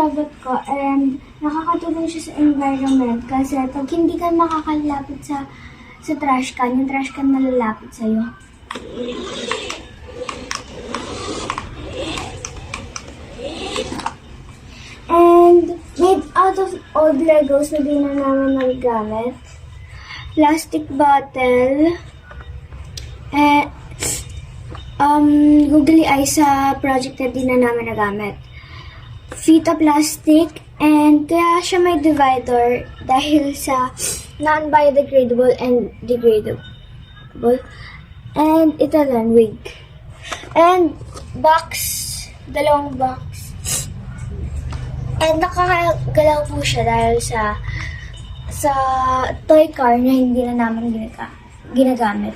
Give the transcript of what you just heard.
robot ko and nakakatulong siya sa environment kasi pag hindi ka makakalapit sa trash can, yung trash can nalalapit sa'yo. And made out of old Legos na di na namin nagagamit. Plastic bottle. Googly eyes sa project na di na namin nagamit. Fita plastic. And kaya siya may divider dahil sa non-biodegradable and degradable. And ito lang, wig. And box. Dalawang box. And nakakagalaw po siya dahil sa toy car na hindi na namin ginagamit.